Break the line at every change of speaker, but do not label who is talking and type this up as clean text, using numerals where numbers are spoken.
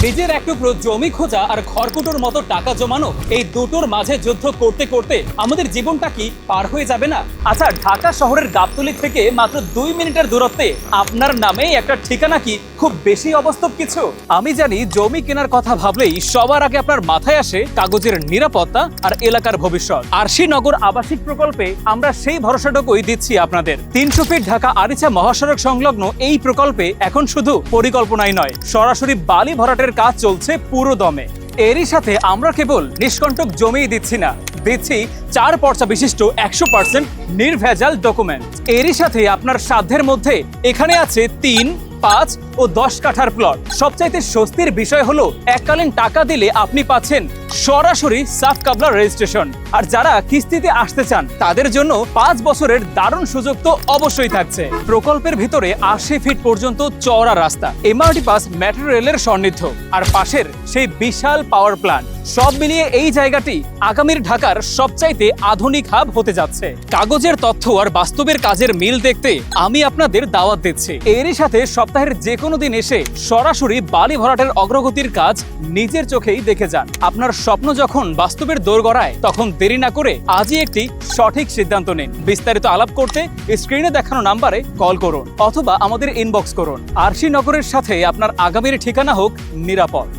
নিজের এক টুকরো জমি খোঁজা আর খড়কুটোর মতো টাকা জমানো, এই দুটোর মাঝে যুদ্ধ করতে করতে আমাদের জীবনটা কি পার হয়ে যাবে না? আচ্ছা, ঢাকা শহরের গাবতলী থেকে মাত্র 2 মিনিটের দূরত্বে আপনার নামে একটা ঠিকানা কি খুব বেশি অবাস্তব কিছু? আমি জানি জমি কেনার কথা ভাবলেই সবার আগে আপনার মাথায় আসে কাগজের নিরাপত্তা আর এলাকার ভবিষ্যৎ। আরশি নগর আবাসিক প্রকল্পে আমরা সেই ভরসাটুকুই দিচ্ছি আপনাদের। 300 ফিট ঢাকা আরিচা মহাসড়ক সংলগ্ন এই প্রকল্পে এখন শুধু পরিকল্পনাই নয়, সরাসরি বালি ভরাটের কাজ চলছে পুরো দমে। এরই সাথে আমরা কেবল নিষ্কণ্টক জমিই দিচ্ছি না, দিচ্ছি 4 পর্চা বিশিষ্ট 100% নির্ভেজাল ডকুমেন্ট। এরই সাথে আপনার সাধ্যের মধ্যে এখানে আছে 3, 5 ও 10 কাঠার প্লট। সবচাইতে স্বস্তির বিষয় হলো এককালীন টাকা দিলে আপনি পাচ্ছেন সরাসরি সাফ কাবলা রেজিস্ট্রেশন। আর যারা কিস্তিতে আসতে চান তাদের জন্য 5 বছরের দারুণ সুযোগ তো অবশ্যই থাকছে। প্রকল্পের ভিতরে 80 ফিট পর্যন্ত চওড়া রাস্তা, এমআরটি পাস মেট্রো রেলের সান্নিধ্য আর পাশের সেই বিশাল পাওয়ার প্ল্যান্ট, সব মিলিয়ে এই জায়গাটি আগামীর ঢাকার সবচাইতে আধুনিক হাব হতে যাচ্ছে। কাগজের তথ্য আর বাস্তবের কাজের মিল দেখতে আমি আপনাদের দাওয়াত দিচ্ছি। এরই সাথে সপ্তাহের যে কোনো দিন এসে সরাসরি বালি ভরাটের অগ্রগতির কাজ নিজের চোখেই দেখে যান। আপনার স্বপ্ন যখন বাস্তবের দোরগোড়ায়, তখন দেরি না করে আজই একটি সঠিক সিদ্ধান্ত নিন। বিস্তারিত আলাপ করতে স্ক্রিনে দেখানো নাম্বারে কল করুন অথবা আমাদের ইনবক্স করুন। আরশি নগরের সাথে আপনার আগামীর ঠিকানা হোক নিরাপদ।